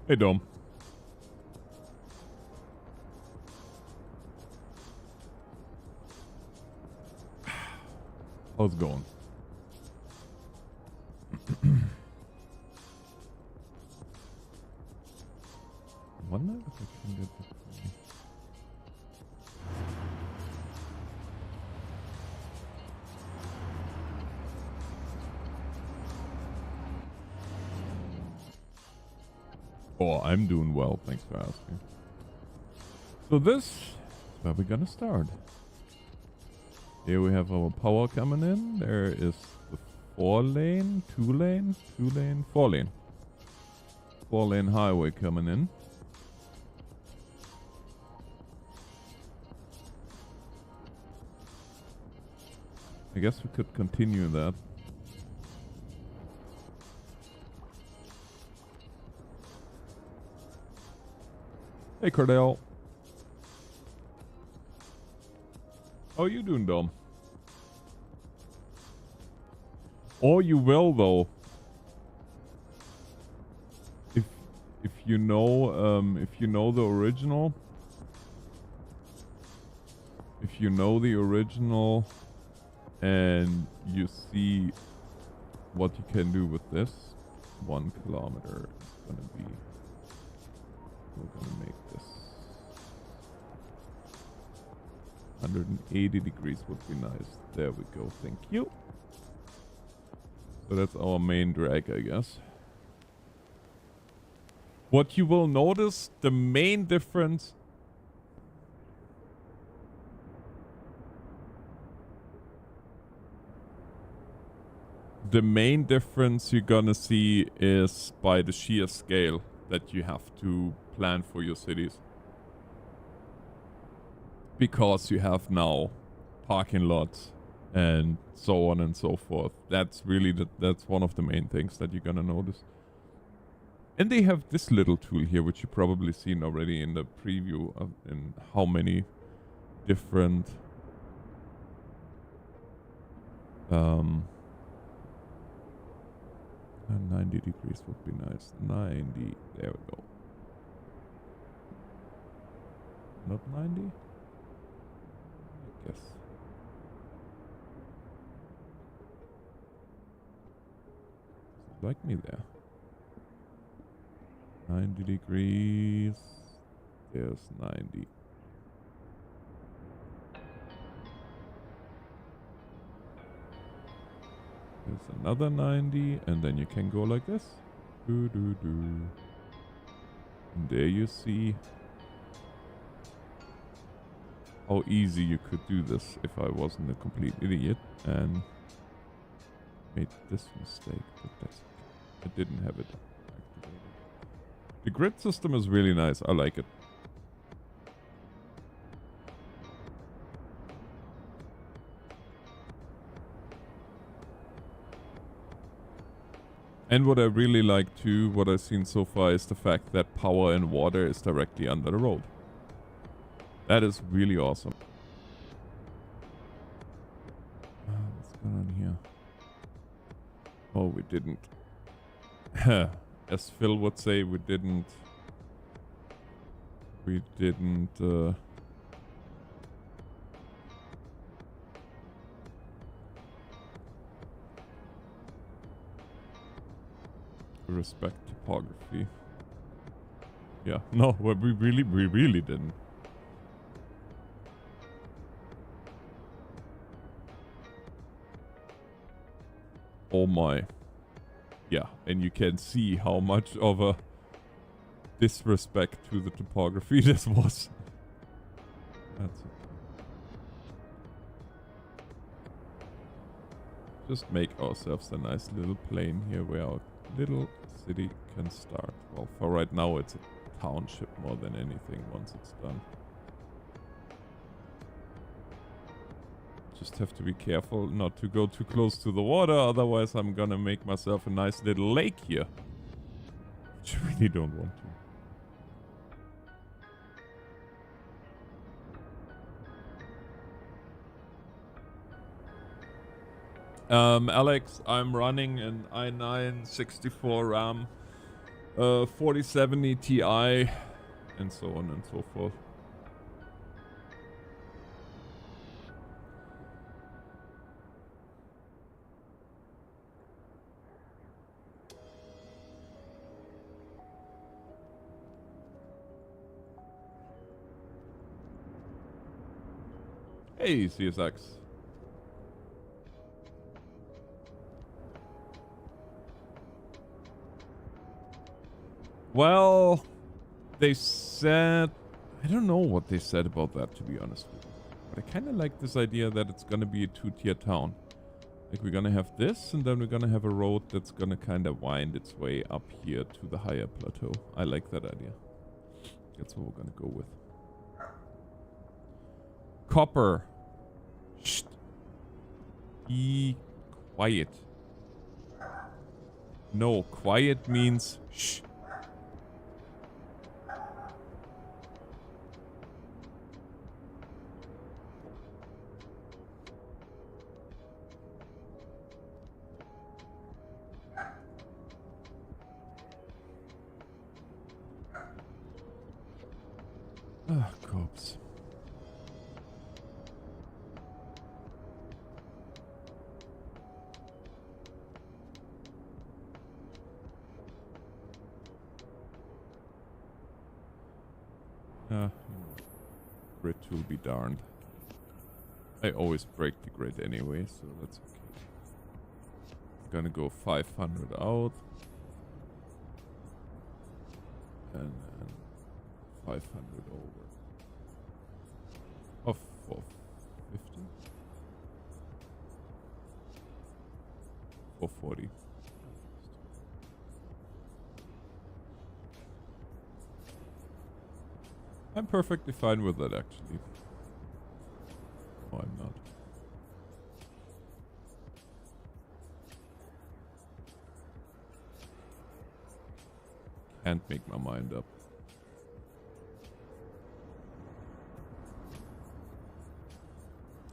Hey, Dom. How's it going? I wonder if I can get this. Oh, I'm doing well. Thanks for asking. So this is where we're gonna start. Here we have our power coming in. There is the 4-lane, 2-lane, 2-lane, 4-lane. 4-lane highway coming in. I guess we could continue that. Hey, Cordell. How are you doing, Dom? Or you will, though. If you know the original. If you know the original and you see what you can do with this, 1 kilometer is gonna be. We're gonna make this 180 degrees would be nice. There we go. Thank you. So that's our main drag, I guess. What you will notice, the main difference. The main difference you're gonna see is by the sheer scale that you have to plan for your cities. Because you have now parking lots and so on and so forth. That's really that's one of the main things that you're gonna notice. And they have this little tool here, which you've probably seen already in the preview of in how many different 90 degrees would be nice. 90. There we go. Not 90? I guess. Like me there. 90 degrees. There's 90. There's another 90, and then you can go like this. And there you see how easy you could do this if I wasn't a complete idiot and made this mistake, but that's okay. I didn't have it activated. The grid system is really nice. I like it. And what I really like too, what I've seen so far, is the fact that power and water is directly under the road. That is really awesome. What's going on here? Oh, we didn't. As Phil would say, we didn't respect topography. Yeah, no, we really didn't. Oh my. Yeah, and you can see how much of a disrespect to the topography this was. That's okay. Just make ourselves a nice little plain here where our little city can start. Well, for right now it's a township more than anything once it's done. Just have to be careful not to go too close to the water, otherwise I'm gonna make myself a nice little lake here. Which I really don't want to. Alex, I'm running an i9 64 RAM 4070 Ti, and so on and so forth. Hey, CSX. Well, they said... I don't know what they said about that, to be honest with you. But I kind of like this idea that it's going to be a two-tier town. Like, we're going to have this, and then we're going to have a road that's going to kind of wind its way up here to the higher plateau. I like that idea. That's what we're going to go with. Copper. Shh. Be quiet. No, quiet means shh. Ah, cops. Grid will be darned. I always break the grid anyway, so that's okay. Gonna go 500 out. And then 500 over. Oh, 450? 440. I'm perfectly fine with that, actually. No, I'm not. Can't make my mind up.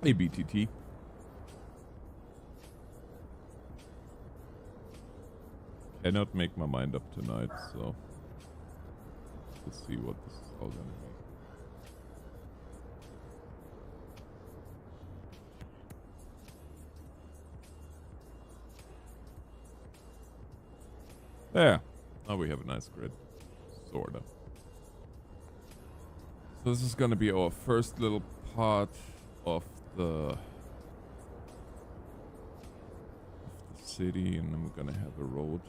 Hey, BTT. Cannot make my mind up tonight, so let's see what this is all gonna be. There. Now we have a nice grid. Sorta. So this is gonna be our first little part of the city, and then we're gonna have a road.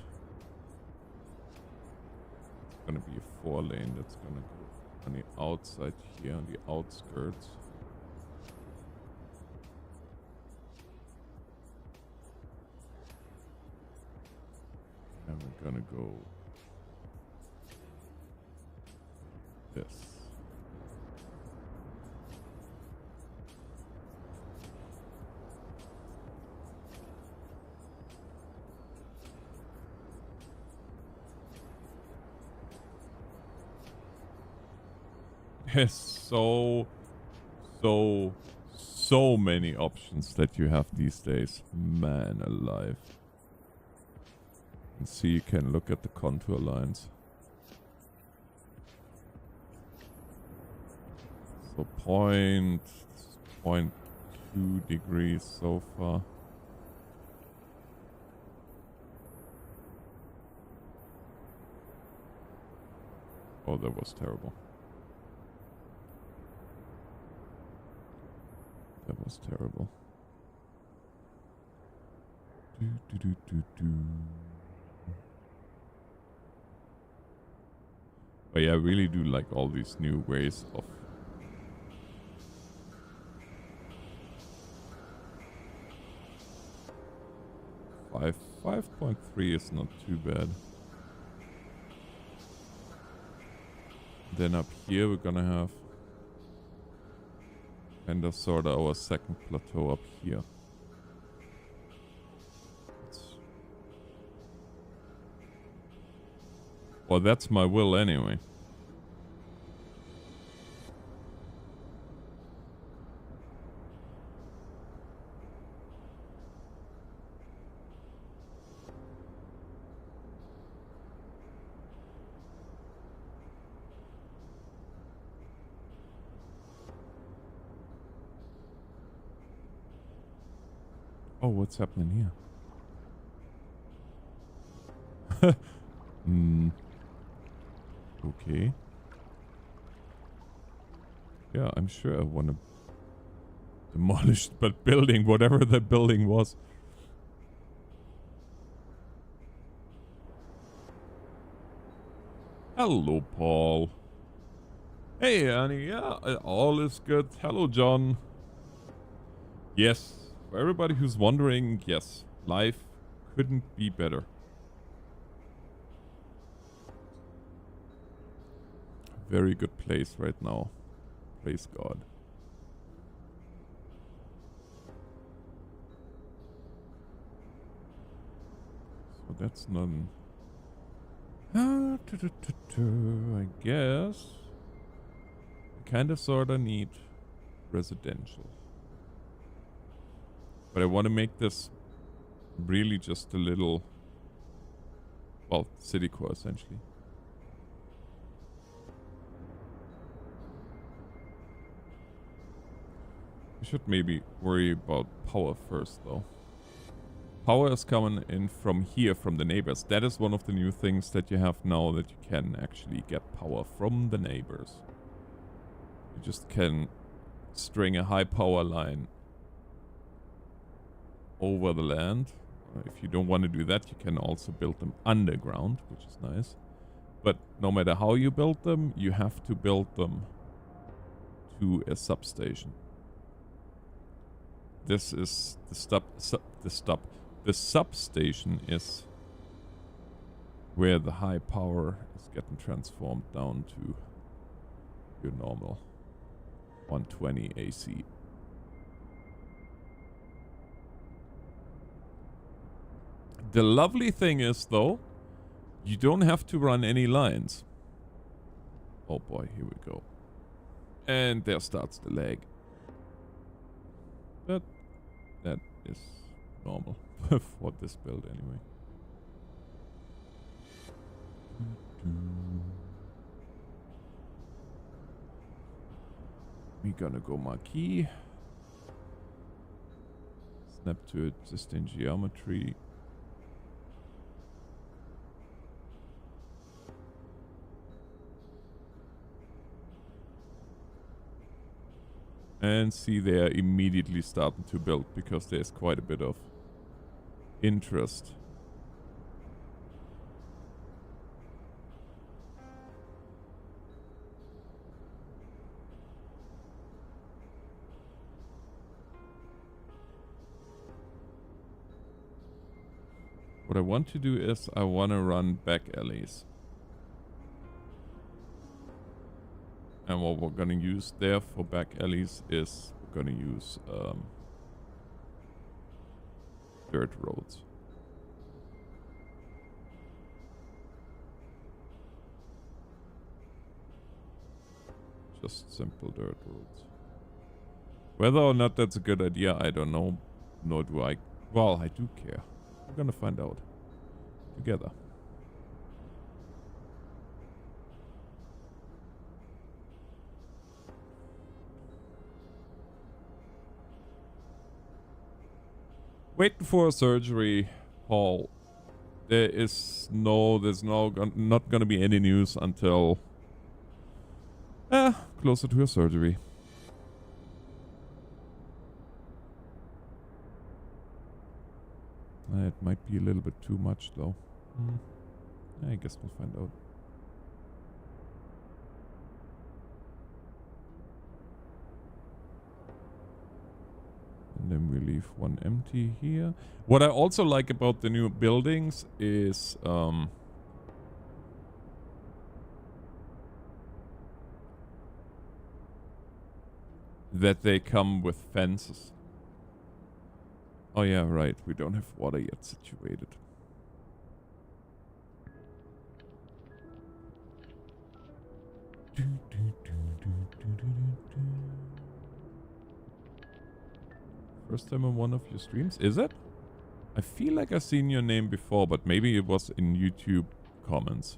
It's gonna be a 4-lane that's gonna go on the outside here, on the outskirts. And we're gonna go this. There's so many options that you have these days. Man alive. And see, you can look at the contour lines. So 0.2 degrees so far. Oh, that was terrible. That was terrible. But yeah, I really do like all these new ways of five. 5.3 is not too bad. Then up here we're gonna have kind of sort of our second plateau up here. Well, that's my will anyway. Oh, what's happening here? Hmm. Okay. Yeah, I'm sure I want to demolish that building, whatever that building was. Hello, Paul. Hey, Annie. Yeah, all is good. Hello, John. Yes, for everybody who's wondering, yes, life couldn't be better. Very good place right now. Praise God. So that's none. I guess. I kind of sorta need residential. But I want to make this really just a little, well, city core essentially. We should maybe worry about power first though. Power is coming in from here, from the neighbors. That is one of the new things that you have now, that you can actually get power from the neighbors. You just can string a high power line over the land. If you don't want to do that, you can also build them underground, which is nice. But no matter how you build them, you have to build them to a substation. This is the substation is where the high power is getting transformed down to your normal 120 AC. The lovely thing is, though, you don't have to run any lines. Oh boy, here we go. And there starts the lag. But that is normal for this build anyway. We're gonna go marquee. Snap to existing geometry. And see, they're immediately starting to build because there's quite a bit of interest. What I want to do is I want to run back alleys. And what we're going to use there for back alleys is we're going to use dirt roads. Just simple dirt roads. Whether or not that's a good idea, I don't know. Nor do I. Well, I do care. We're going to find out together. Waiting for a surgery, Paul. There's not gonna be any news until closer to a surgery. It might be a little bit too much though. I guess we'll find out. And then we leave one empty here. What I also like about the new buildings is that they come with fences. Oh yeah, right. We don't have water yet situated. First time on one of your streams? Is it? I feel like I've seen your name before, but maybe it was in YouTube comments.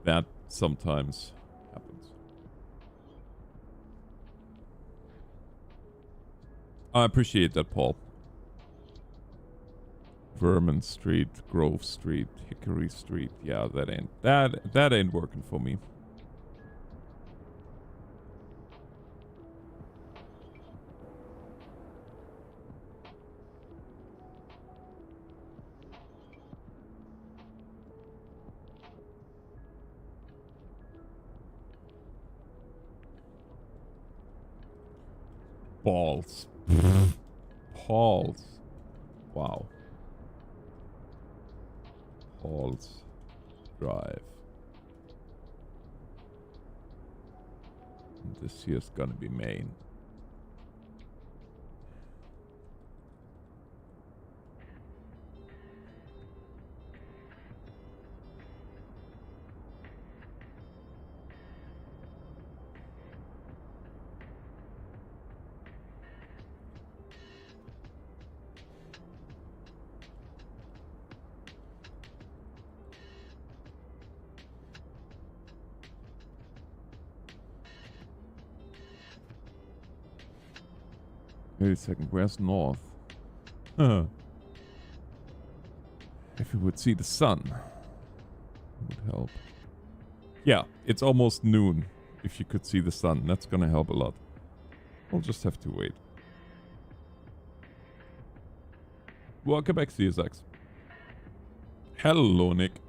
That sometimes happens. I appreciate that, Paul. Vernon Street, Grove Street, Hickory Street. Yeah, that ain't working for me. Balls. Balls. Wow. Balls. Drive. And this here's gonna be Maine. Wait a second, where's north? Huh. If we would see the sun, it would help. Yeah, it's almost noon. If you could see the sun, that's gonna help a lot. We'll just have to wait. Welcome back, CSX. Hello, Nick.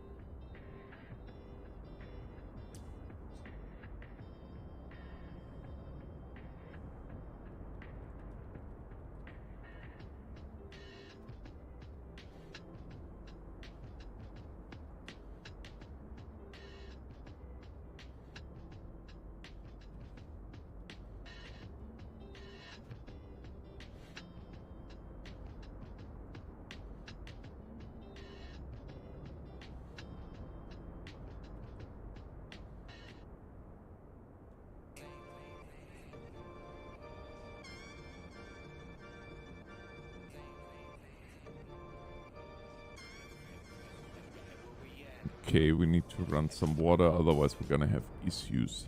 Okay, we need to run some water, otherwise we're gonna have issues.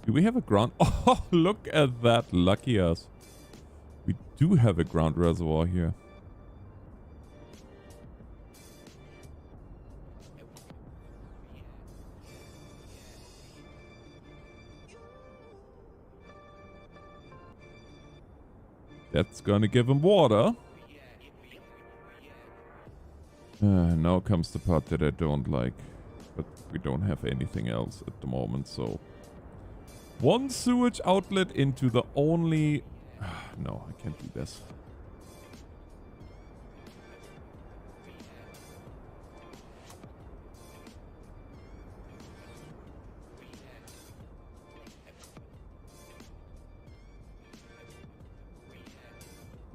Do we have a ground? Oh, look at that. Lucky us. We do have a ground reservoir here. That's gonna give him water. Now comes the part that I don't like. But we don't have anything else at the moment, so... One sewage outlet into the only... No, I can't do this.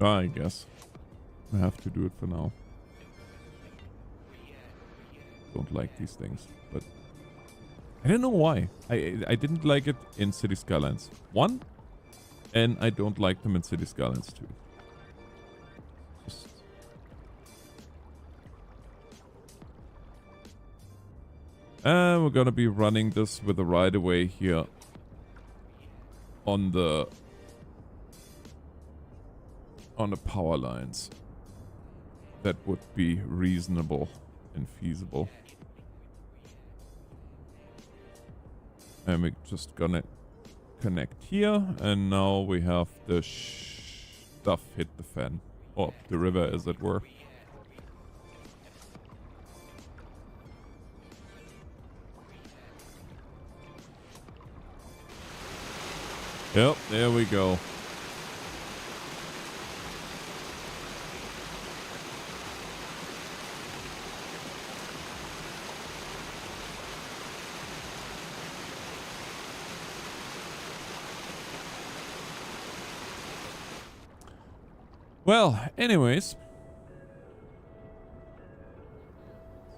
I guess I have to do it for now. Don't like these things, but I don't know why. I didn't like it in Cities Skylines 1, and I don't like them in Cities Skylines 2. Just... we're gonna be running this with a right of way here on the power lines. That would be reasonable and feasible. And we're just gonna connect here, and now we have the stuff hit the fan. Or the river, as it were. Yep, there we go. Well, anyways.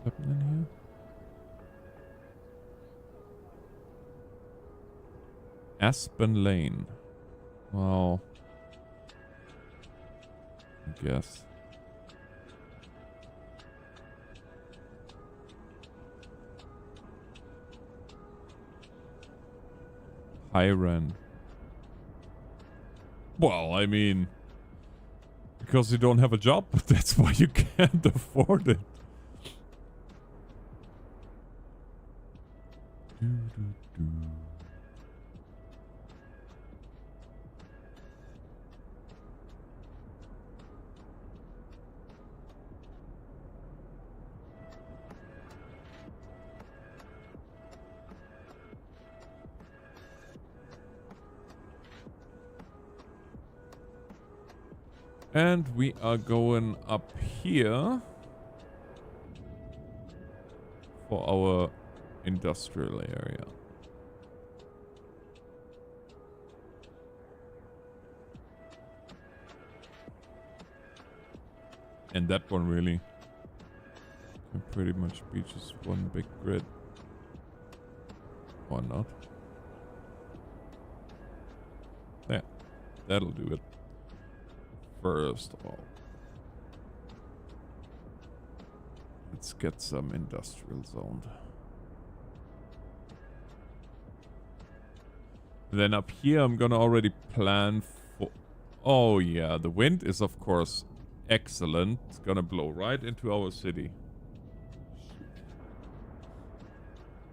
What's happening here? Aspen Lane. Well, I guess. Hiran. Well, I mean, because you don't have a job, that's why you can't afford it. And we are going up here for our industrial area. And that one really can pretty much be just one big grid. Or not. Yeah, that'll do it. First of all, let's get some industrial zoned. Then up here, I'm gonna already plan for... Oh yeah, the wind is of course excellent. It's gonna blow right into our city.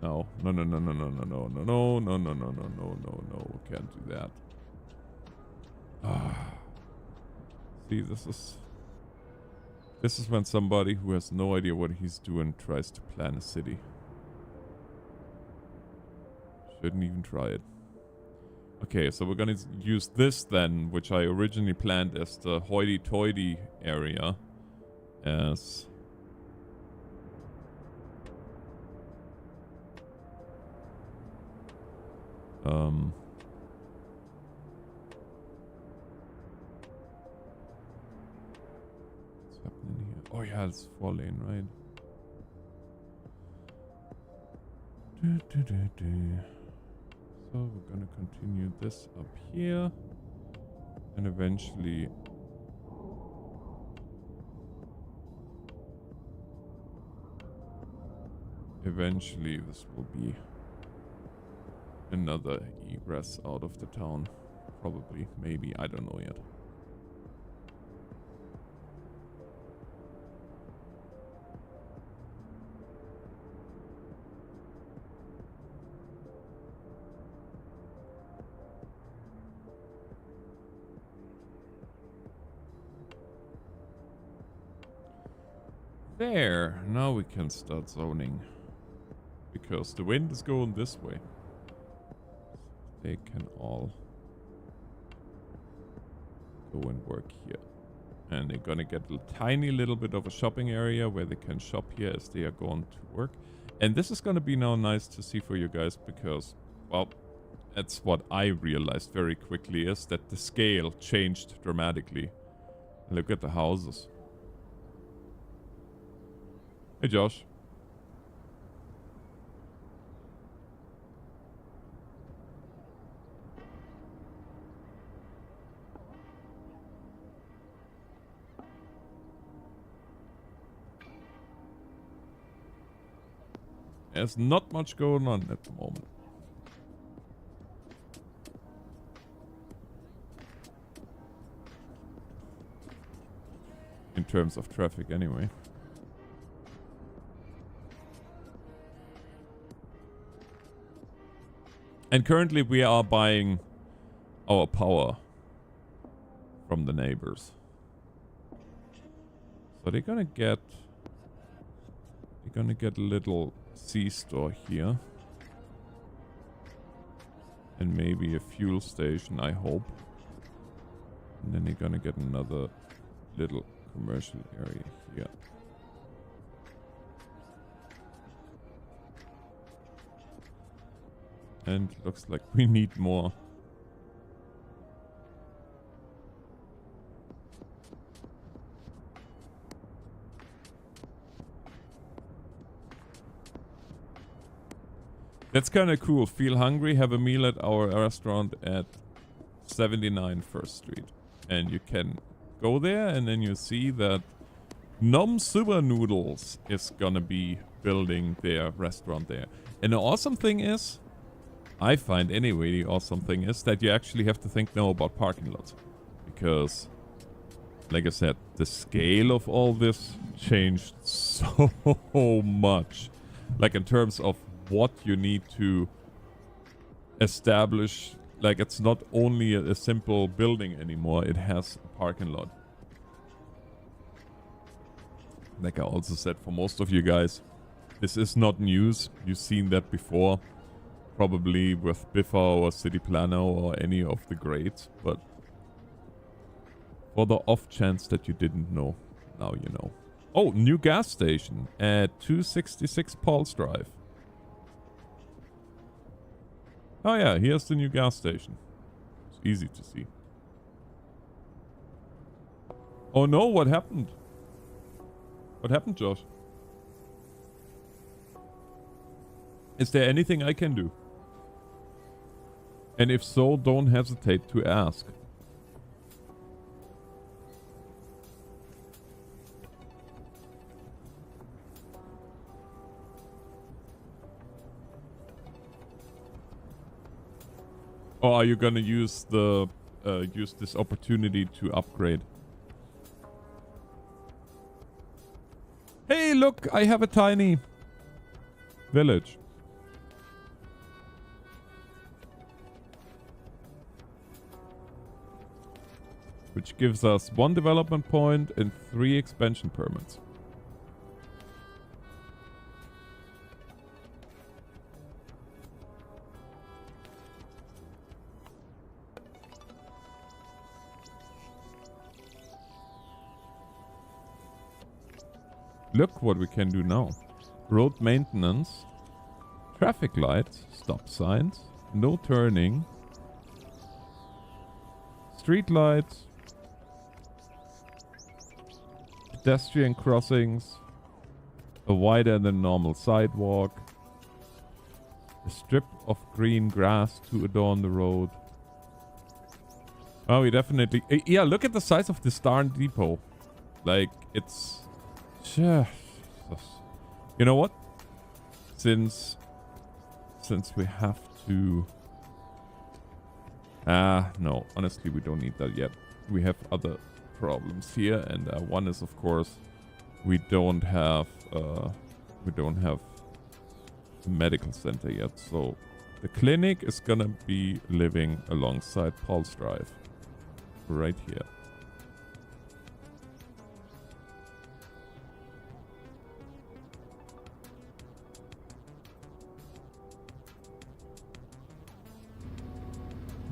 No, no, no, no, no, no, no, no, no, no, no, no, no, no, no, no, can't do that. Ah. See, this is when somebody who has no idea what he's doing tries to plan a city. Shouldn't even try it. Okay, so we're gonna use this then, which I originally planned as the hoity-toity area, as happening here? Oh yeah, it's 4-lane, right? So we're gonna continue this up here, and eventually this will be another egress out of the town. Probably, maybe, I don't know yet. There, now we can start zoning. Because the wind is going this way. They can all go and work here. And they're gonna get a tiny little bit of a shopping area where they can shop here as they are going to work. And this is gonna be now nice to see for you guys because, well, that's what I realized very quickly is that the scale changed dramatically. Look at the houses. Hey, Josh. There's not much going on at the moment. In terms of traffic, anyway. And currently we are buying our power from the neighbors. So they're gonna get a little C-store here. And maybe a fuel station, I hope. And then they're gonna get another little commercial area here. And looks like we need more. That's kind of cool. Feel hungry? Have a meal at our restaurant at 79 First Street. And you can go there and then you see that Nom Super Noodles is gonna be building their restaurant there. And the awesome thing is, I find anyway the awesome thing is that you actually have to think now about parking lots. Because, like I said, the scale of all this changed so much. Like in terms of what you need to establish. Like it's not only a simple building anymore, it has a parking lot. Like I also said, for most of you guys, this is not news. You've seen that before. Probably with Biffa or City Planner or any of the greats. But for the off chance that you didn't know, now you know. Oh, new gas station at 266 Paul's Drive. Oh yeah, here's the new gas station. It's easy to see. Oh no, what happened? What happened, Josh? Is there anything I can do? And if so, don't hesitate to ask. Or are you gonna use the use this opportunity to upgrade? Hey, look! I have a tiny village. Which gives us 1 development point and 3 expansion permits. Look what we can do now. Road maintenance, traffic lights, stop signs, no turning, street lights, pedestrian crossings, a wider than normal sidewalk, a strip of green grass to adorn the road. Oh, we definitely... Yeah, look at the size of this darn depot. Like, it's... You know what? Since we have to... no. Honestly, we don't need that yet. We have other problems here, and one is, of course, we don't have a medical center yet. So the clinic is gonna be living alongside Paul's Drive, right here.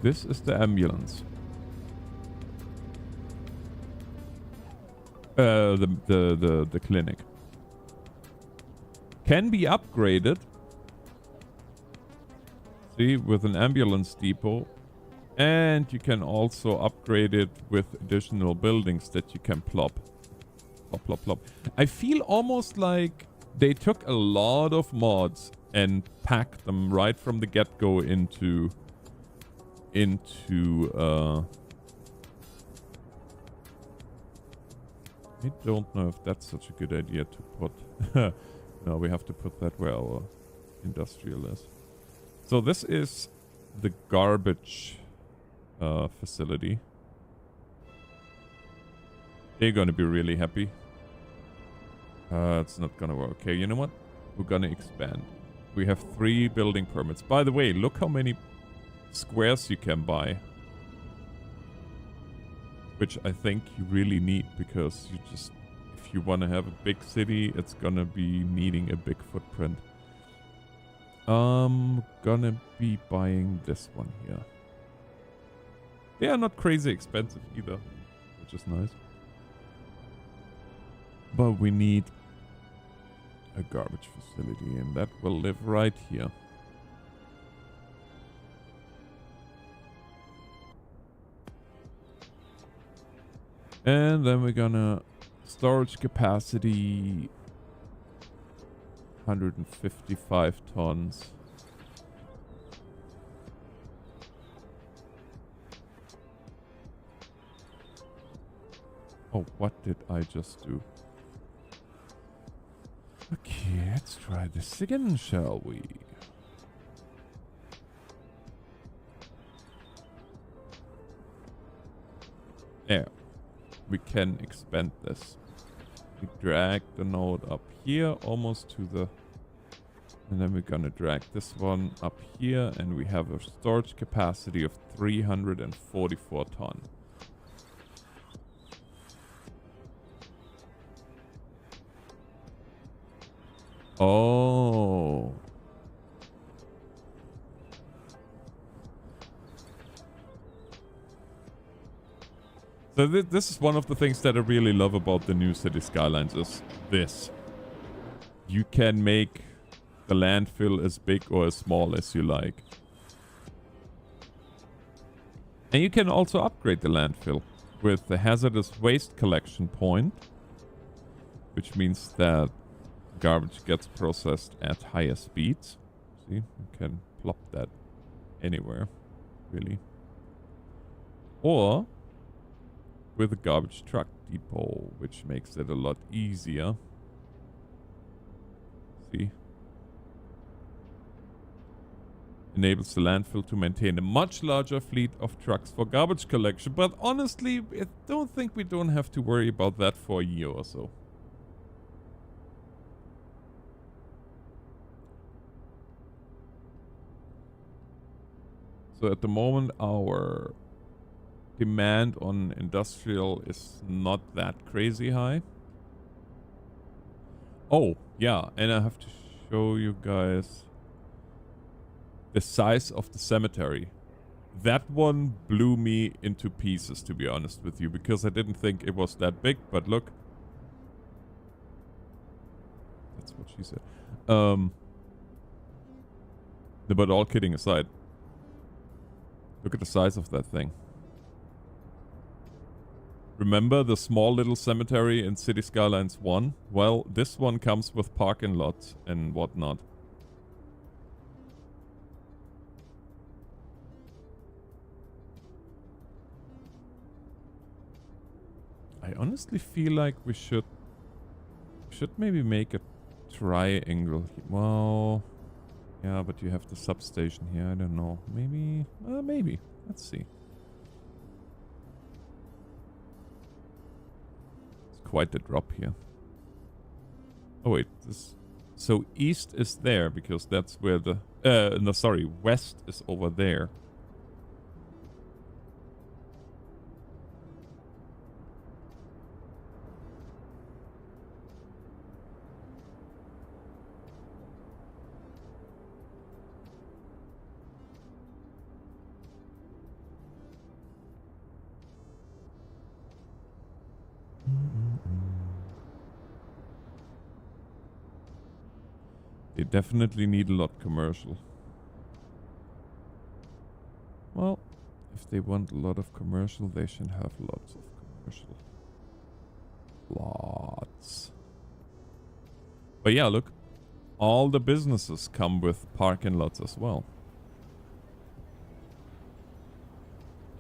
This is the ambulance. The clinic can be upgraded. See, with an ambulance depot, and you can also upgrade it with additional buildings that you can plop. Plop, plop, plop. I feel almost like they took a lot of mods and packed them right from the get-go into I don't know if that's such a good idea to put. No, we have to put that where our industrial is. So this is the garbage facility. They're gonna be really happy. It's not gonna work. Okay, you know what? We're gonna expand. We have 3 building permits. By the way, look how many squares you can buy. Which I think you really need, because you just, if you want to have a big city, it's gonna be needing a big footprint. Gonna be buying this one here. They are not crazy expensive either, which is nice. But we need a garbage facility, and that will live right here. And then we're gonna storage capacity 155 tons. Oh, what did I just do? Okay, let's try this again, shall we? we can expand this. We drag the node up here almost to the... And then we're gonna drag this one up here, and we have a storage capacity of 344 ton. Oh. So this is one of the things that I really love about the new Cities Skylines is this. You can make the landfill as big or as small as you like. And you can also upgrade the landfill with the hazardous waste collection point, which means that garbage gets processed at higher speeds. See, you can plop that anywhere, really. Or with a garbage truck depot, which makes it a lot easier. See? Enables the landfill to maintain a much larger fleet of trucks for garbage collection. But honestly, I don't think we don't have to worry about that for a year or so. So at the moment, our demand on industrial is not that crazy high. Oh, yeah, and I have to show you guys the size of the cemetery. That one blew me into pieces, to be honest with you, because I didn't think it was that big, but look. That's what she said. But all kidding aside, look at the size of that thing. Remember the small little cemetery in Cities Skylines 1? Well, this one comes with parking lots and whatnot. I honestly feel like we should maybe make a triangle. Well, yeah, but you have the substation here. I don't know. Maybe, maybe. Let's see. It's quite the drop here. Oh wait, this. So east is there because that's where the. No, sorry, west is over there. They definitely need a lot commercial. Well, if they want a lot of commercial, they should have lots of commercial. Lots. But yeah, look. All the businesses come with parking lots as well.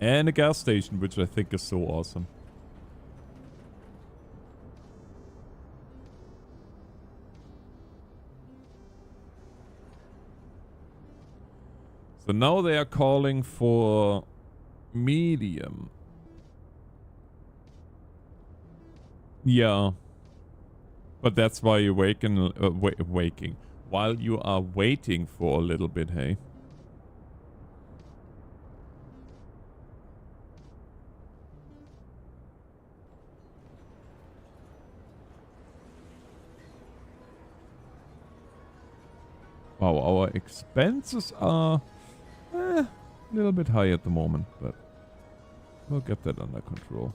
And a gas station, which I think is so awesome. So now they are calling for medium. Yeah. But that's why you're waking. While you are waiting for a little bit, hey? Wow, our expenses are a little bit high at the moment, but we'll get that under control.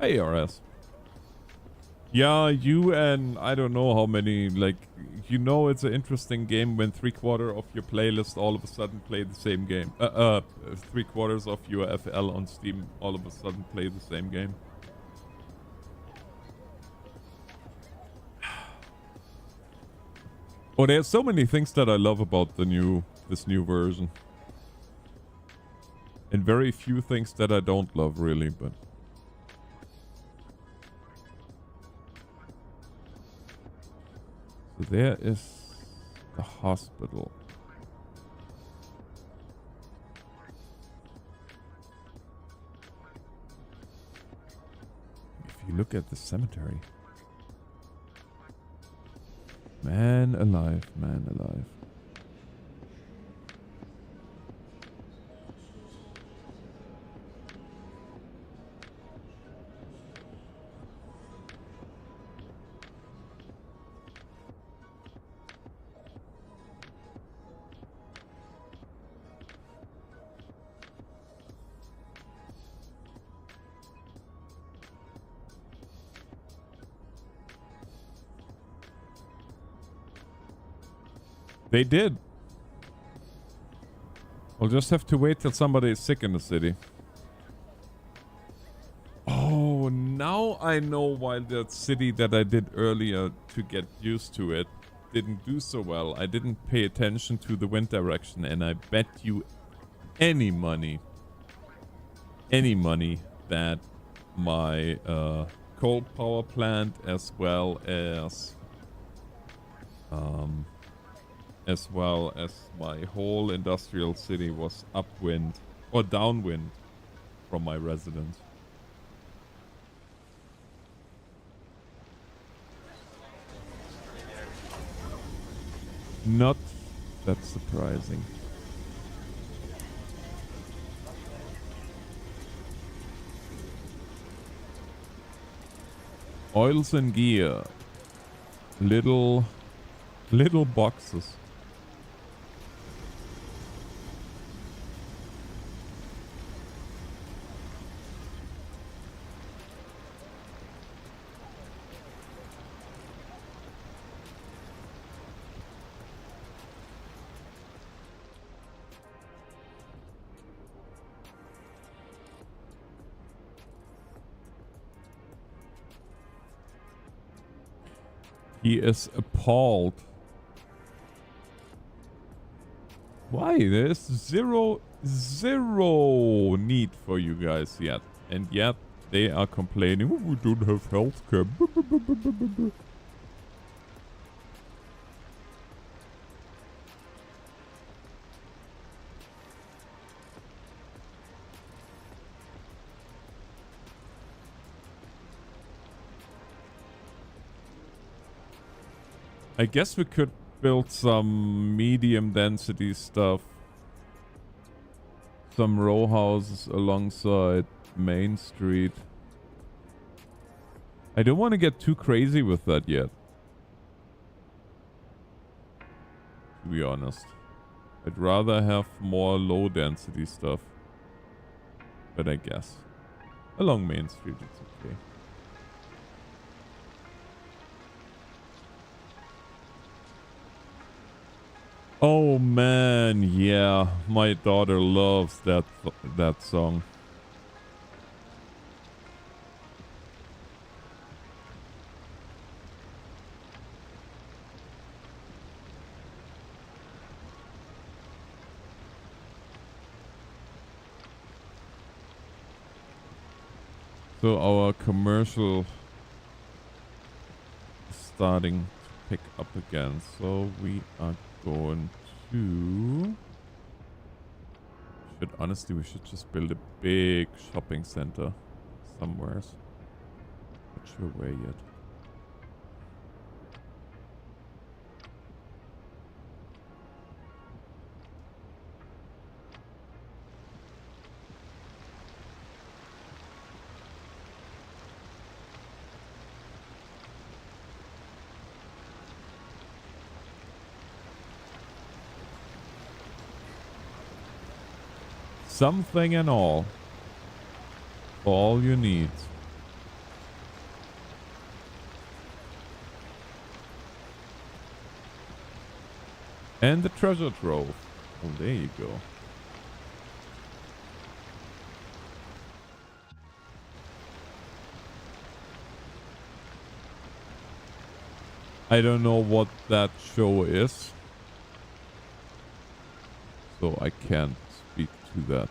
Hey, RS. Yeah, you and I don't know how many, like, you know it's an interesting game when 3/4 of your playlist all of a sudden play the same game. 3/4 of your FL on Steam all of a sudden play the same game. Oh, there's so many things that I love about this new version. And very few things that I don't love, really, but... So there is the hospital. If you look at the cemetery. Man alive, man alive. They did. We'll just have to wait till somebody is sick in the city. Oh, now I know why that city that I did earlier to get used to it didn't do so well. I didn't pay attention to the wind direction, and I bet you any money that my coal power plant as well as my whole industrial city was upwind or downwind from my residence. Not that surprising. Oils and gear. Little boxes. He is appalled. Why? There's zero need for you guys yet. And yet they are complaining, oh, we don't have healthcare. I guess we could build some medium density stuff. Some row houses alongside Main Street. I don't want to get too crazy with that yet. To be honest. I'd rather have more low density stuff. But I guess. Along Main Street it's okay. Oh man, yeah, my daughter loves that song. So our commercial is starting to pick up again. So we are going to... Honestly, we should just build a big shopping center somewhere. Not sure where yet. Something and all you need. And the treasure trove. Oh, there you go. I don't know what that show is, so I can't speak to that.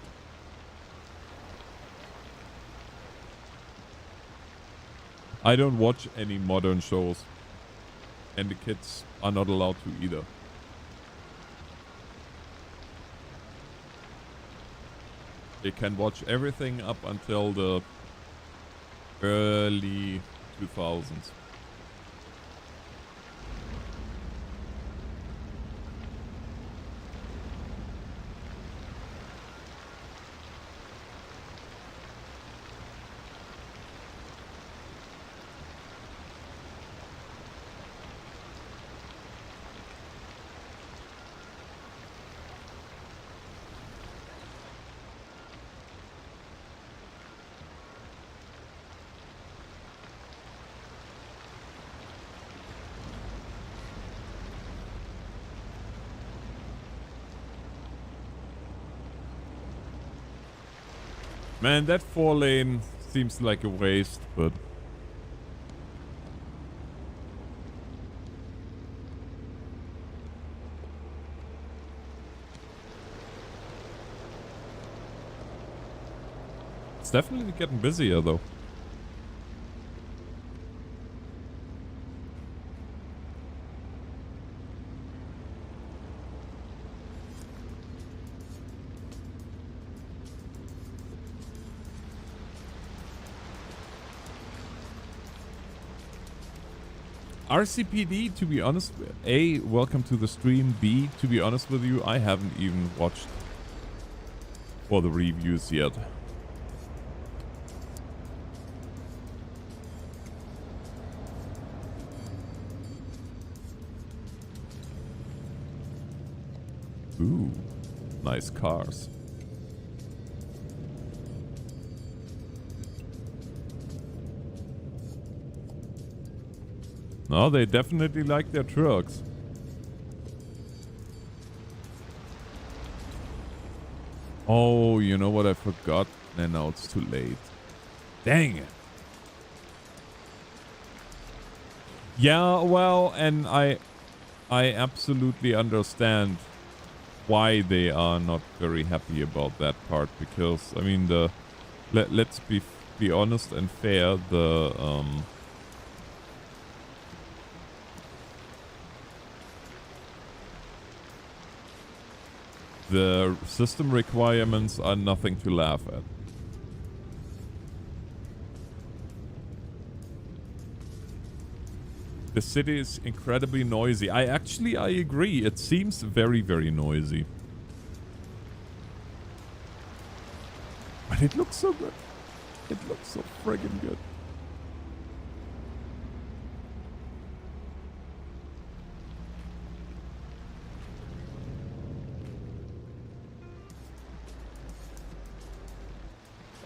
I don't watch any modern shows. And the kids are not allowed to either. They can watch everything up until the early 2000s. Man, that 4-lane seems like a waste, but... It's definitely getting busier, though. RCPD, to be honest, A, welcome to the stream. B, to be honest with you, I haven't even watched for the reviews yet. Ooh, nice cars. No, they definitely like their trucks. Oh, you know what I forgot? And now it's too late. Dang it. Yeah, well, and I absolutely understand why they are not very happy about that part, because I mean let's be honest and fair, the system requirements are nothing to laugh at. The city is incredibly noisy. I agree. It seems very, very noisy. But it looks so good. It looks so friggin' good.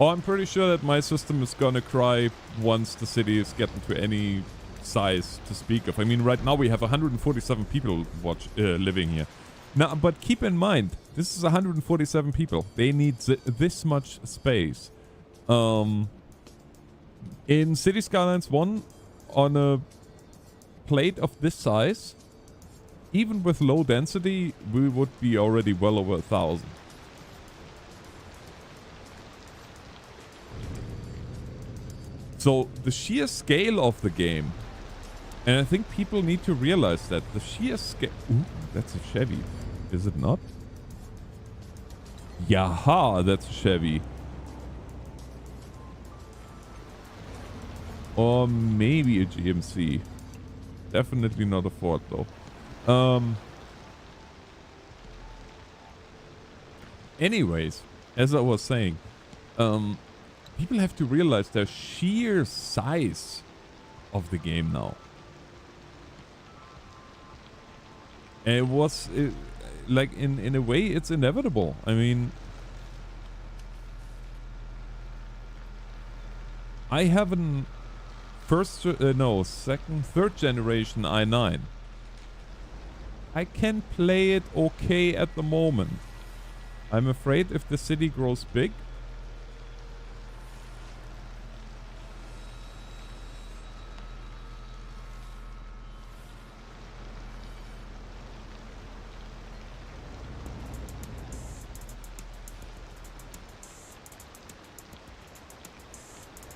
Oh, I'm pretty sure that my system is gonna cry once the city is getting to any size to speak of. I mean, right now we have 147 people living here. Now, but keep in mind, this is 147 people. They need this much space. In Cities Skylines 1, on a plate of this size, even with low density, we would be already well over 1,000. So the sheer scale of the game, and I think people need to realize that the sheer scale... Ooh, that's a Chevy. Is it not? Yaha, that's a Chevy. Or maybe a GMC. Definitely not a Ford, though. Anyways, as I was saying, people have to realize the sheer size of the game now. And it was like in a way it's inevitable. I mean, I have an third generation i9. I can play it okay at the moment. I'm afraid if the city grows big,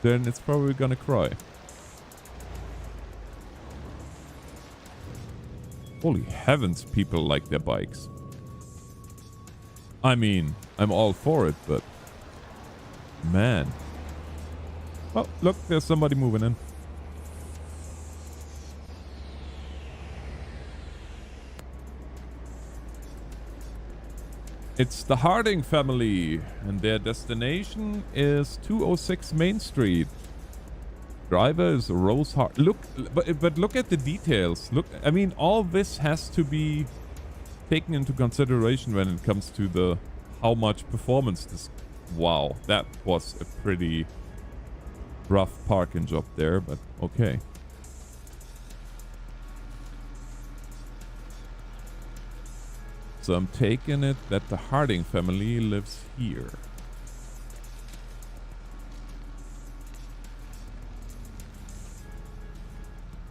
then it's probably gonna cry. Holy heavens, people like their bikes. I mean, I'm all for it, but man. Oh, look, there's somebody moving in. It's the Harding family, and their destination is 206 Main Street. Driver is Rose Hart. Look, but look at the details. Look, I mean, all this has to be taken into consideration when it comes to the how much performance this. Wow, that was a pretty rough parking job there, but okay. So I'm taking it that the Harding family lives here.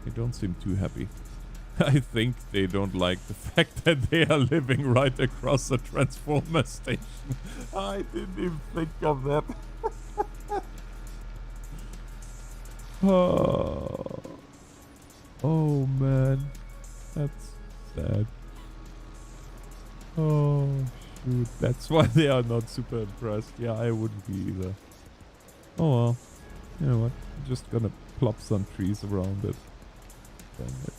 They don't seem too happy. I think they don't like the fact that they are living right across a transformer station. I didn't even think of that. Oh. Oh man, that's sad. Oh shoot, that's why they are not super impressed. Yeah, I wouldn't be either. Oh well, you know what? I'm just gonna plop some trees around it. Dang it.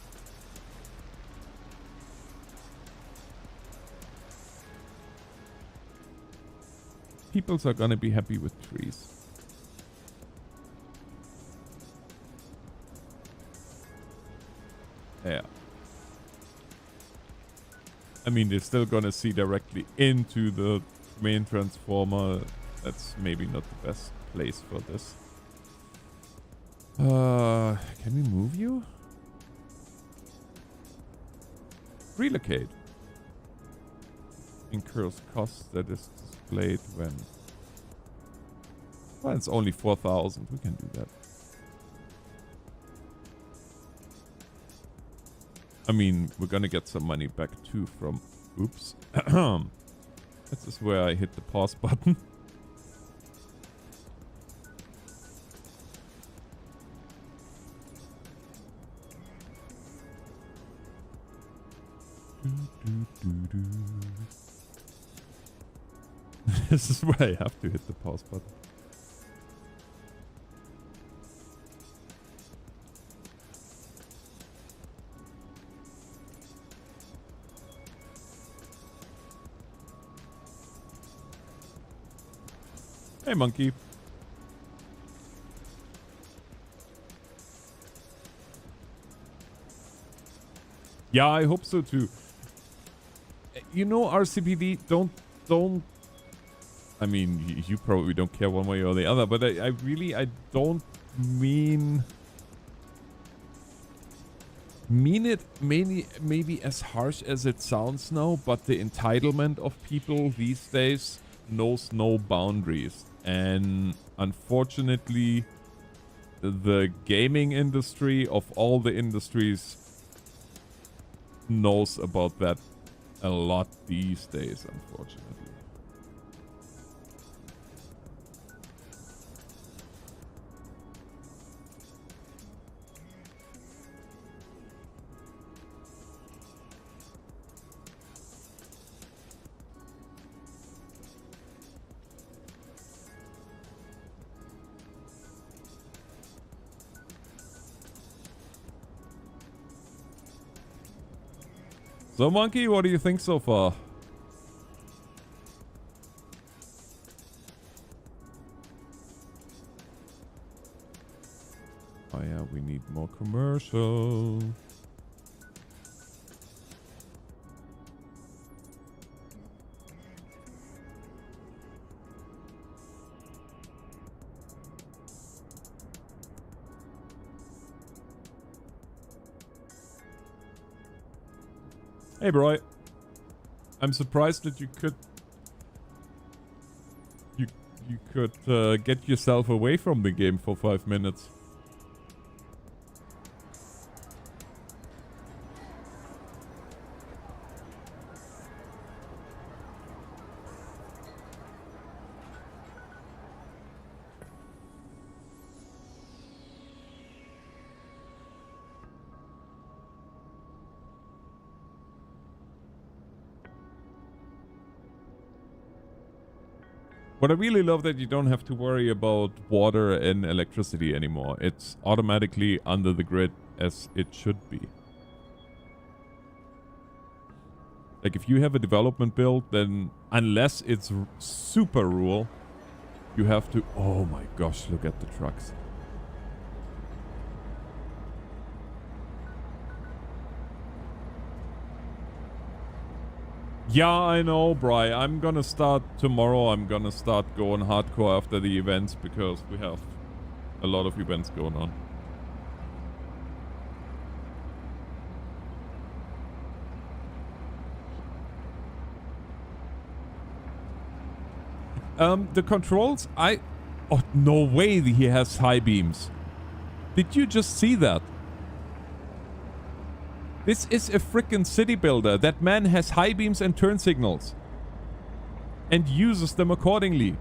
Peoples are gonna be happy with trees. Yeah. I mean, they're still gonna see directly into the main transformer. That's maybe not the best place for this. Can we move you? Relocate. Incurs cost that is displayed when... Well, it's only 4,000. We can do that. I mean, we're gonna get some money back too from... Oops. This is where I hit the pause button. This is where I have to hit the pause button. Hey, monkey. Yeah, I hope so too. You know, RCPD, don't. I mean, you probably don't care one way or the other, but I really don't mean it maybe as harsh as it sounds now, but the entitlement of people these days knows no boundaries. And unfortunately, the gaming industry of all the industries knows about that a lot these days, unfortunately. So, Monkey, what do you think so far? Oh yeah, we need more commercial. Hey, bro. I'm surprised that you could get yourself away from the game for 5 minutes. But I really love that you don't have to worry about water and electricity anymore. It's automatically under the grid as it should be. Like if you have a development build, then unless it's super rural, you have to... Oh my gosh, look at the trucks. Yeah, I know, Bri. I'm gonna start tomorrow. I'm gonna start going hardcore after the events because we have a lot of events going on. The controls, Oh, no way he has high beams. Did you just see that? This is a freaking city builder. That man has high beams and turn signals. And uses them accordingly.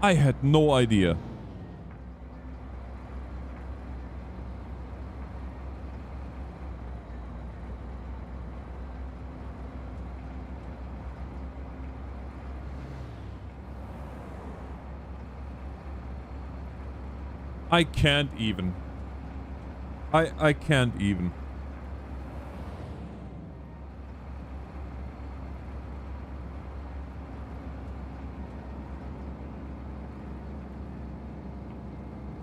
I had no idea. I can't even. I can't even.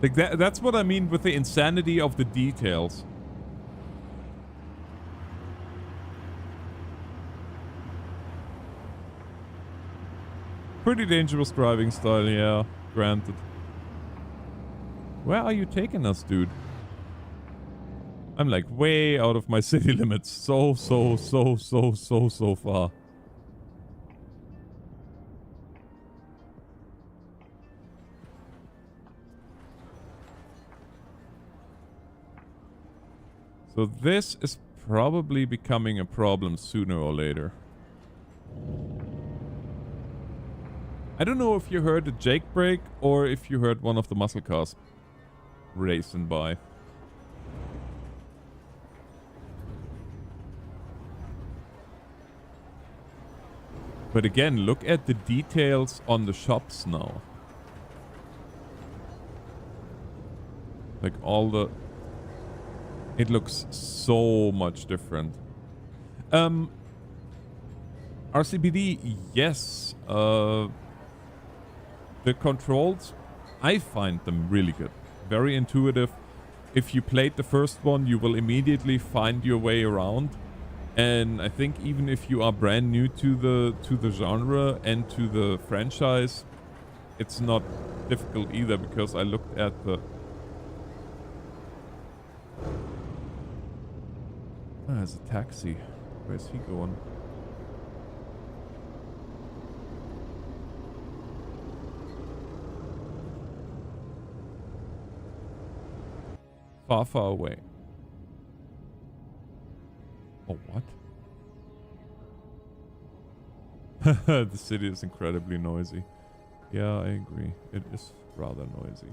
Like that's what I mean with the insanity of the details. Pretty dangerous driving style, yeah, granted. Where are you taking us, dude? I'm like way out of my city limits. So far. So this is probably becoming a problem sooner or later. I don't know if you heard a Jake brake or if you heard one of the muscle cars racing by. But again, look at the details on the shops now. Like all the... It looks so much different. RCPD, yes. The controls, I find them really good. Very intuitive. If you played the first one, you will immediately find your way around. And I think even if you are brand new to the genre and to the franchise, it's not difficult either, because I looked at the... Ah, there's a taxi. Where's he going? Far away. Oh, what? The city is incredibly noisy. Yeah, I agree. It is rather noisy.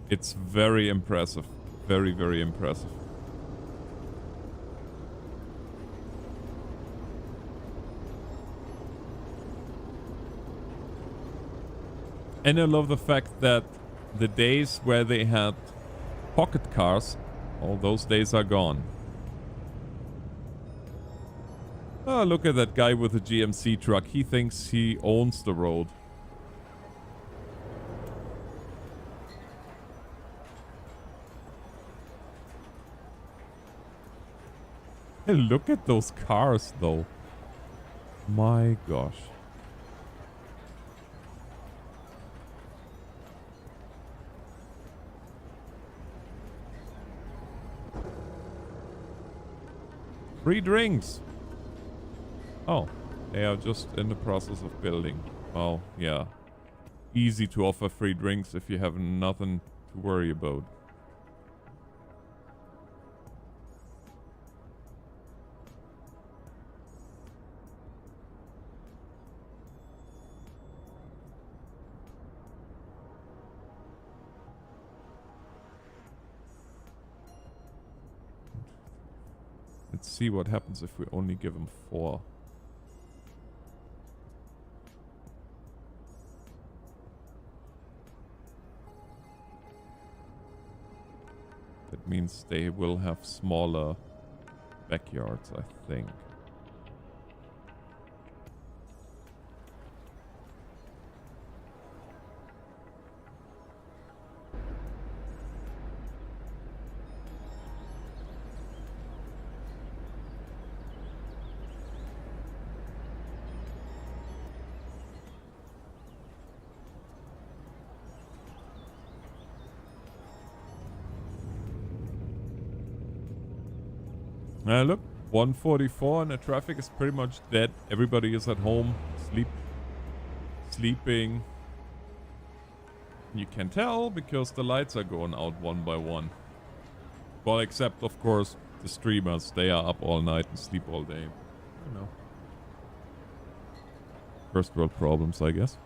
It's very impressive. Very, very impressive. And I love the fact that the days where they had pocket cars, all those days are gone. Oh, look at that guy with the GMC truck. He thinks he owns the road. Hey, look at those cars, though. My gosh. Free drinks. Oh, they are just in the process of building. Oh, yeah. Easy to offer free drinks if you have nothing to worry about. Let's see what happens if we only give him 4. That means they will have smaller backyards, I think. Look, 1:44 and the traffic is pretty much dead. Everybody is at home, sleeping. You can tell because the lights are going out one by one. Well, except of course the streamers. They are up all night and sleep all day. You know. First world problems, I guess.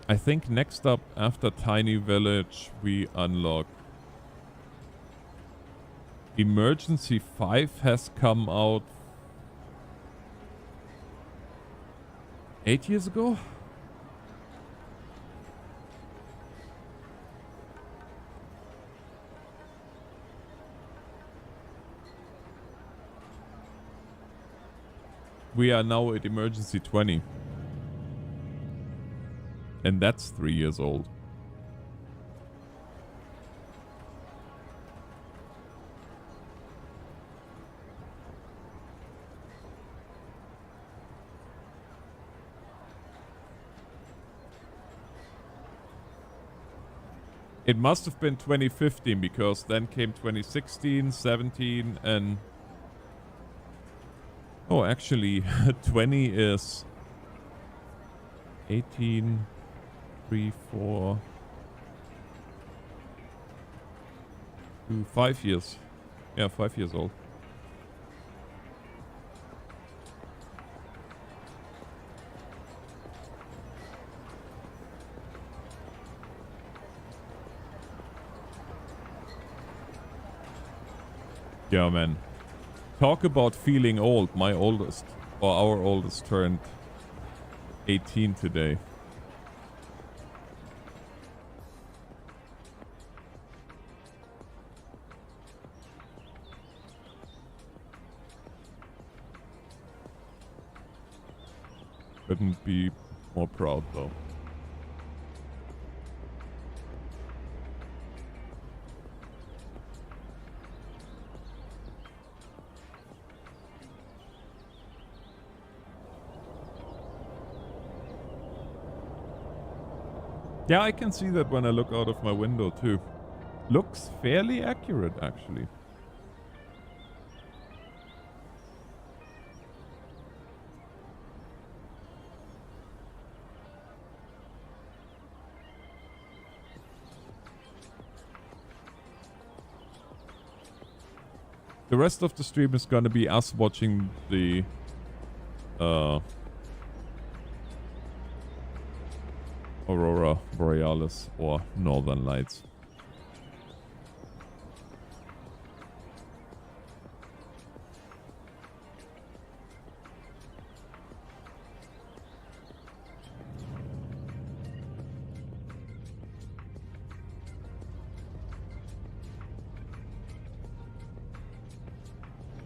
I think next up after Tiny Village we unlock Emergency 5 has come out 8 years ago? We are now at Emergency 20. And that's 3 years old. It must have been 2015 because then came 2016, 17 and... Oh, actually 20 is 18, 3, 4, 2, 5 years. Yeah, 5 years old. Yeah, man. Talk about feeling old. My oldest, or our oldest, turned 18 today. Couldn't be more proud, though. Yeah, I can see that when I look out of my window too. Looks fairly accurate, actually. The rest of the stream is gonna be us watching the Aurora Borealis or Northern Lights.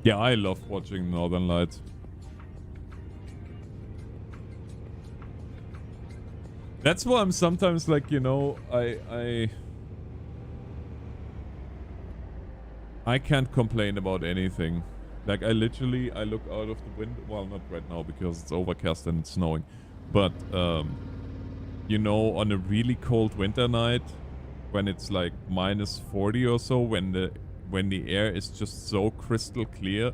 Yeah, I love watching Northern Lights. That's why I'm sometimes like, you know, I can't complain about anything. Like I look out of the window, well, not right now because it's overcast and it's snowing, but you know, on a really cold winter night when it's like -40 or so, when the air is just so crystal clear,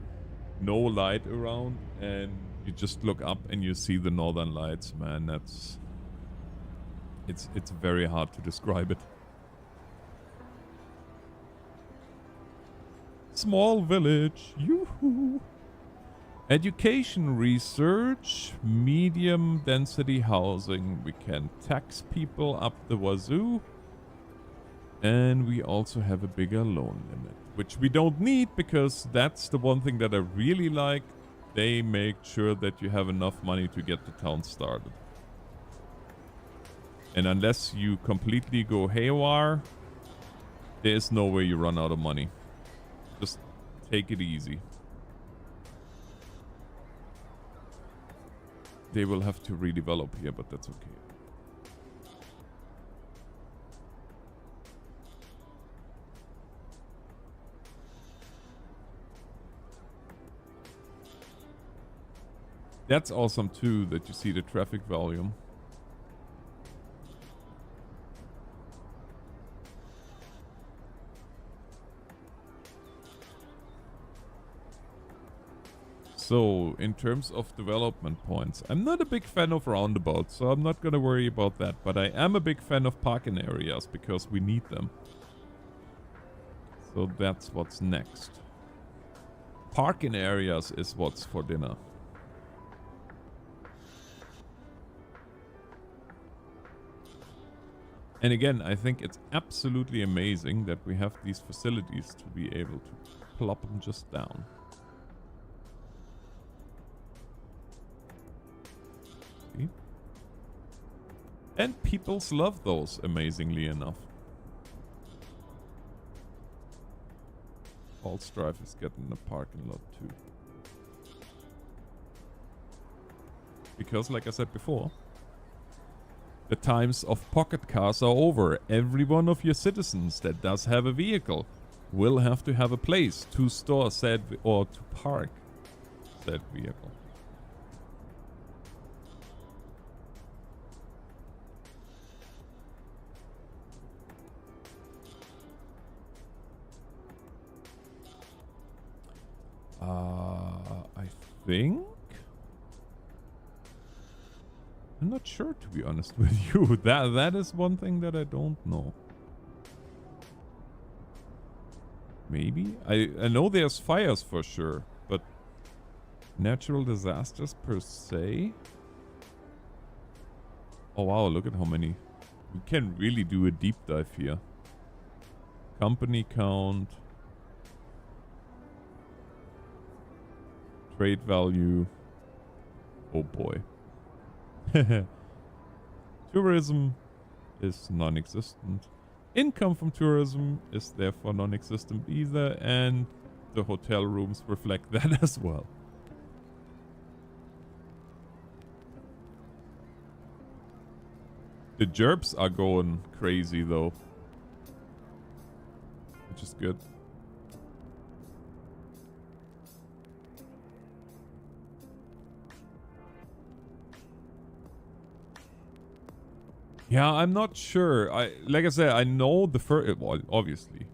no light around, and you just look up and you see the Northern Lights, man, that's... It's very hard to describe it. Small village. Yoo-hoo. Education research. Medium density housing. We can tax people up the wazoo. And we also have a bigger loan limit, which we don't need because that's the one thing that I really like. They make sure that you have enough money to get the town started. And unless you completely go haywire, there is no way you run out of money. Just take it easy. They will have to redevelop here, but that's okay. That's awesome too, that you see the traffic volume. So, in terms of development points, I'm not a big fan of roundabouts, so I'm not gonna worry about that. But I am a big fan of parking areas because we need them. So that's what's next. Parking areas is what's for dinner. And again, I think it's absolutely amazing that we have these facilities to be able to plop them just down. See? And peoples love those, amazingly enough. Falls Drive is getting a parking lot too. Because, like I said before, the times of pocket cars are over. Every one of your citizens that does have a vehicle will have to have a place to store said or to park said vehicle. I think I'm not sure, to be honest with you. That is one thing that I don't know. Maybe? I know there's fires for sure, but natural disasters per se? Oh wow, look at how many. We can really do a deep dive here. Company count. Trade value. Oh boy. Tourism is non-existent. Income from tourism is therefore non-existent either, and the hotel rooms reflect that as well. The Jerps are going crazy though, which is good. Yeah, I'm not sure. Like I said, I know the first. Well, obviously.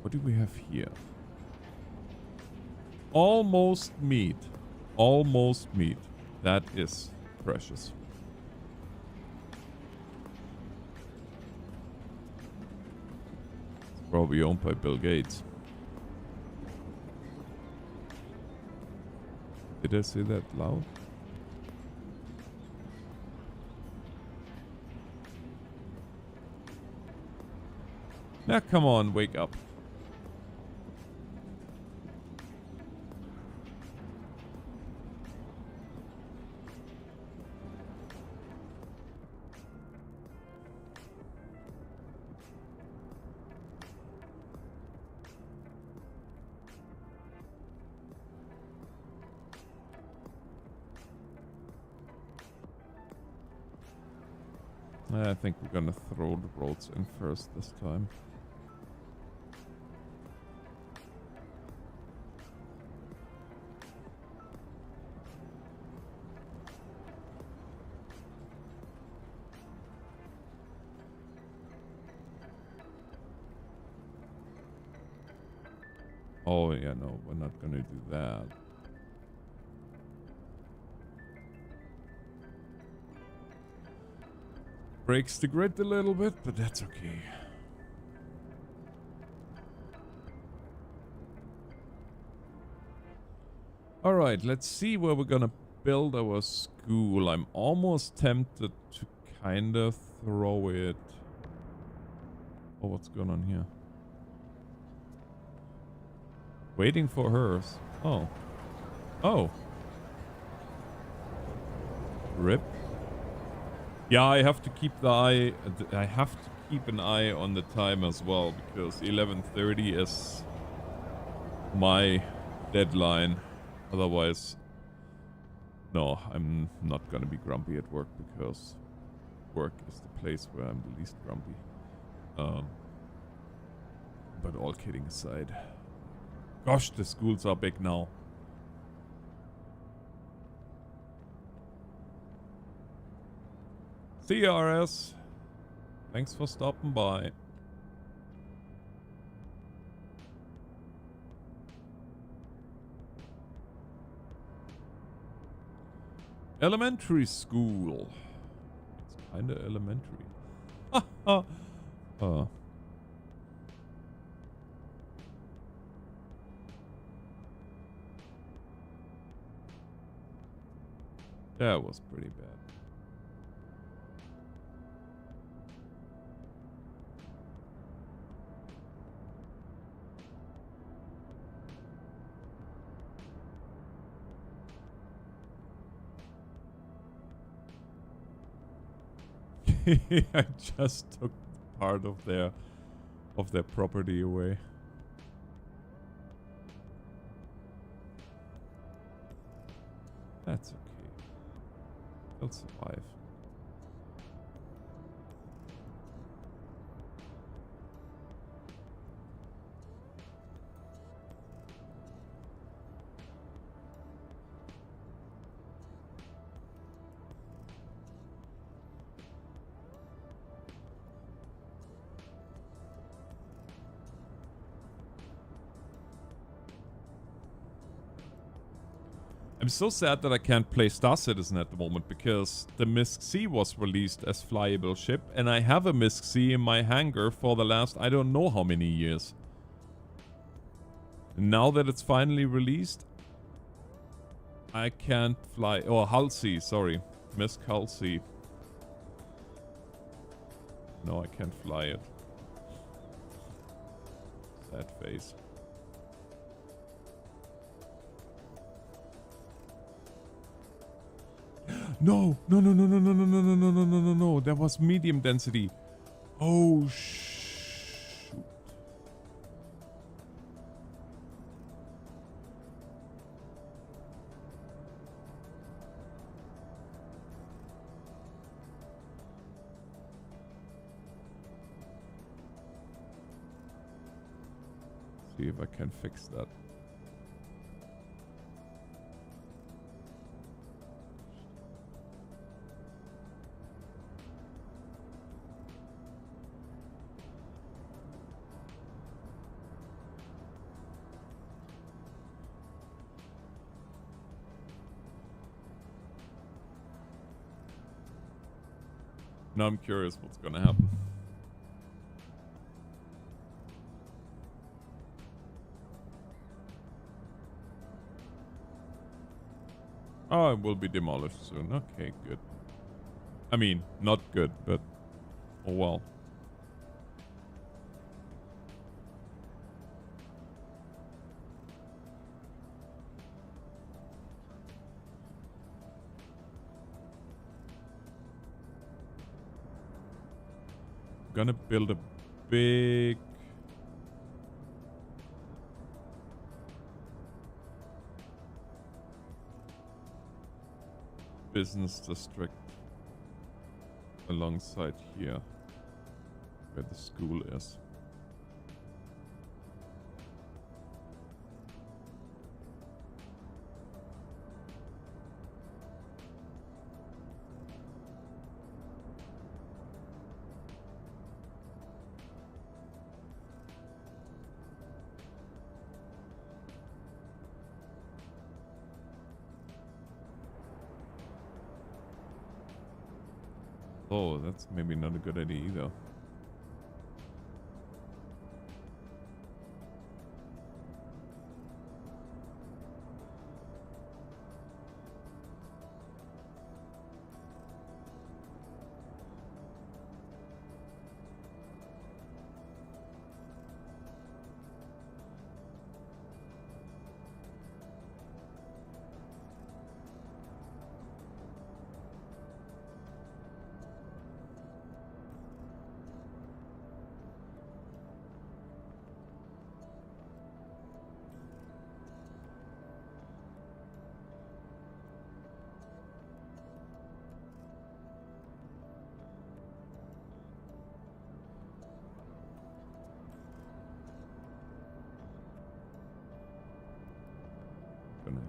What do we have here? Almost meat. Almost meat. That is precious. Probably owned by Bill Gates. Did I say that loud? Now come on, wake up. I think we're gonna throw the roads in first this time. Oh yeah, no, we're not gonna do that. Breaks the grid a little bit, but that's okay. Alright, let's see where we're gonna build our school. I'm almost tempted to kind of throw it... Oh, what's going on here? Waiting for hers. Oh. Oh. Rip. Yeah, I have to keep the eye... I have to keep an eye on the time as well, because 11:30 is my deadline. Otherwise... No, I'm not gonna be grumpy at work, because work is the place where I'm the least grumpy. But all kidding aside. Gosh, the schools are big now. See you, RS. Thanks for stopping by. Elementary school. It's kinda elementary. That was pretty bad. I just took part of their property away. That's okay. They'll survive. I'm so sad that I can't play Star Citizen at the moment, because the MISC C was released as flyable ship, and I have a MISC C in my hangar for the last I don't know how many years. And now that it's finally released, I can't fly. Oh, Hull C, sorry. MISC Hull C. No, I can't fly it. Sad face. No, no, no, no, no, no, no, no, no, no, no, no, no, no. That was medium density. Oh, shoot. See if I can fix that. Now I'm curious what's gonna happen. Oh, it will be demolished soon. Okay, good. I mean, not good, but oh well. Gonna build a big business district alongside here where the school is. Oh, that's maybe not a good idea either.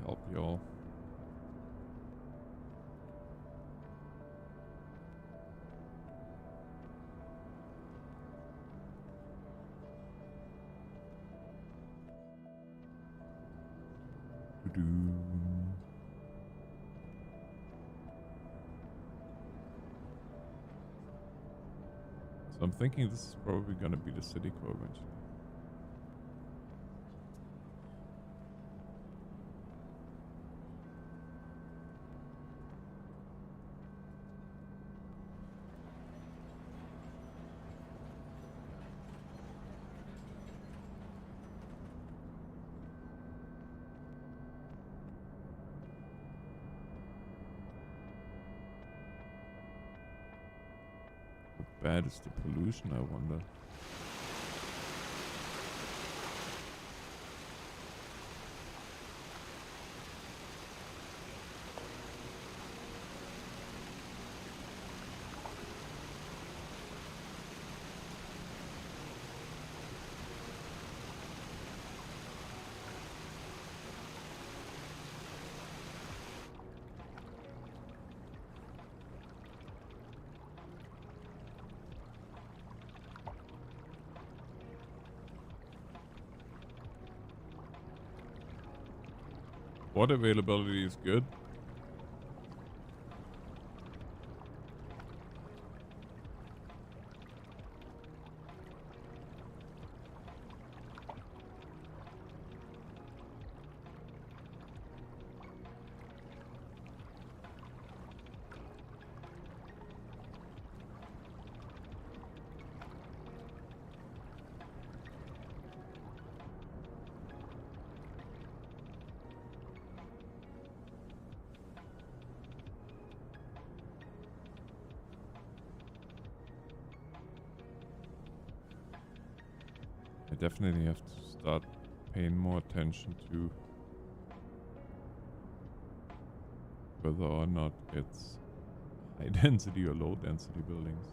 help y'all. So I'm thinking this is probably gonna be the city core eventually. How bad is the pollution, I wonder? Water availability is good. I definitely have to start paying more attention to whether or not it's high density or low density buildings.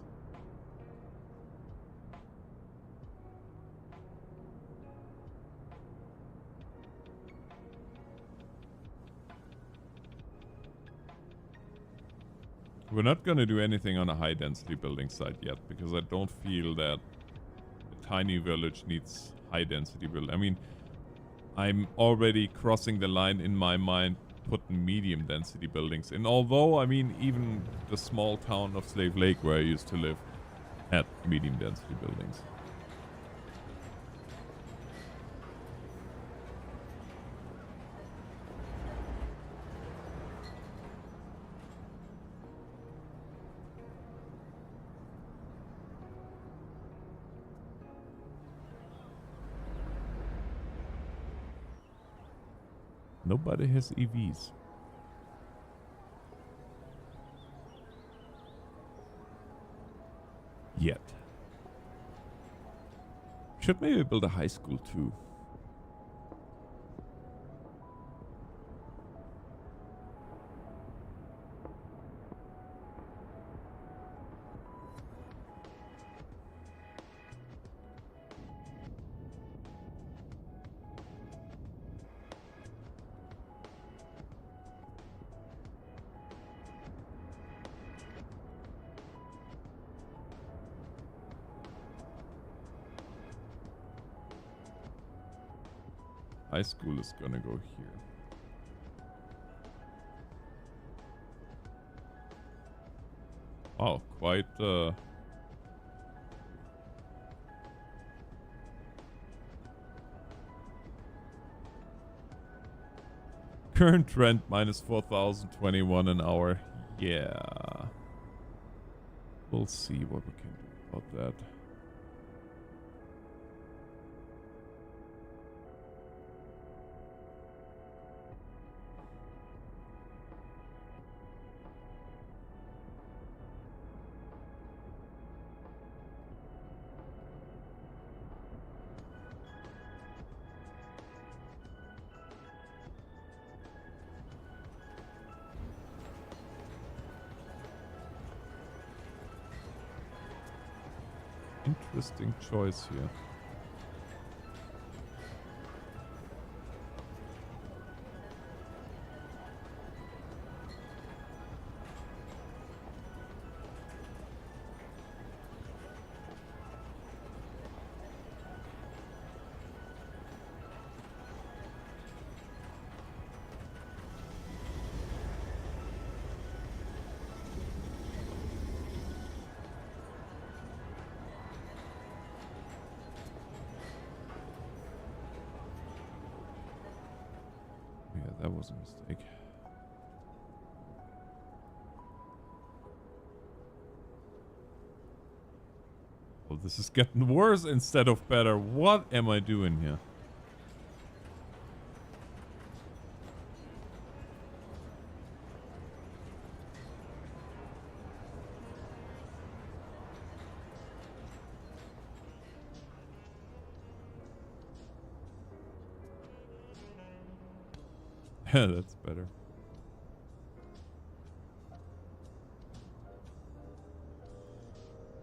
We're not going to do anything on a high density building site yet because I don't feel that a tiny village needs high density build. I mean, I'm already crossing the line in my mind, putting medium density buildings in. Although, I mean, even the small town of Slave Lake where I used to live had medium density buildings. Nobody has EVs. Yet. Should maybe build a high school too. High school is gonna go here. Wow, quite current rent minus 4,021 an hour. Yeah. We'll see what we can do about that. Interesting choice here. was a mistake. Well, this is getting worse instead of better. What am I doing here? Yeah, that's better.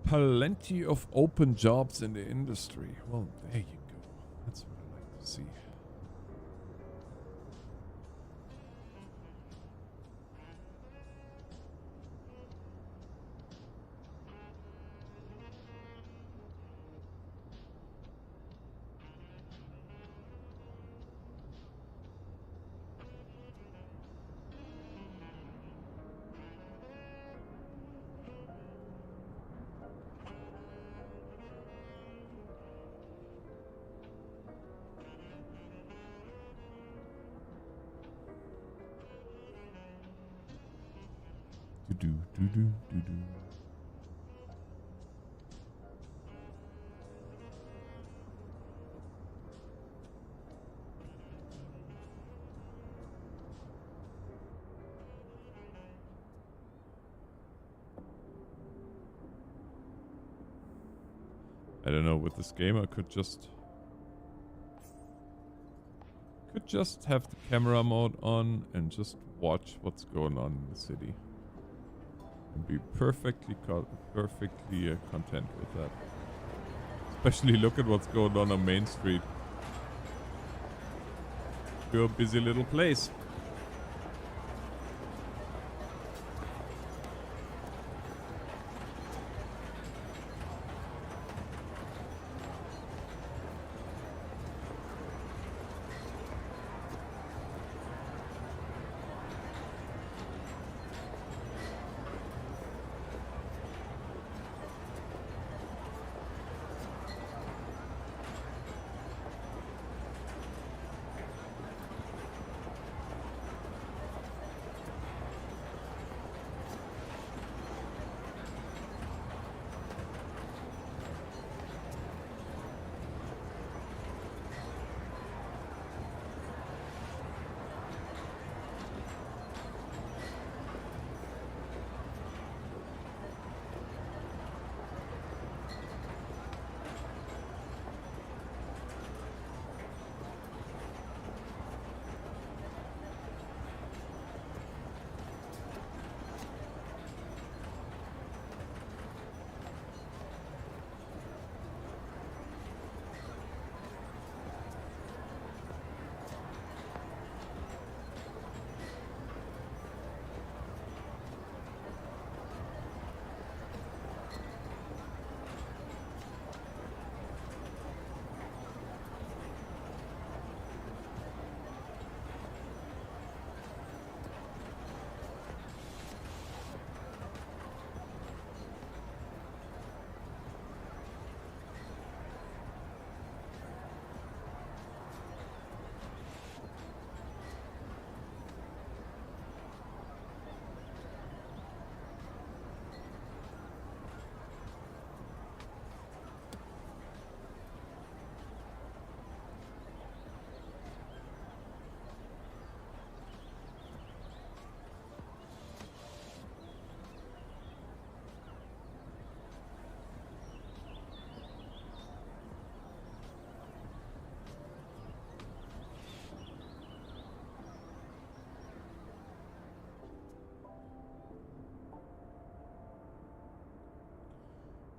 Plenty of open jobs in the industry. Well, there you go. That's what I like to see. Do-do. I don't know, with this game I could just have the camera mode on and just watch what's going on in the city. And be perfectly content with that. Especially look at what's going on Main Street. You're a busy little place.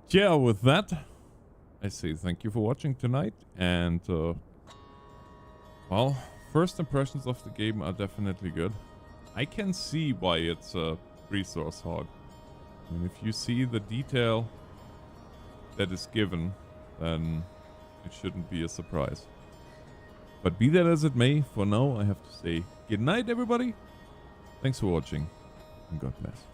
Yeah, with that, I say thank you for watching tonight. And, well, first impressions of the game are definitely good. I can see why it's a resource hog. I mean, if you see the detail that is given, then it shouldn't be a surprise. But be that as it may, for now I have to say good night, everybody. Thanks for watching, and God bless.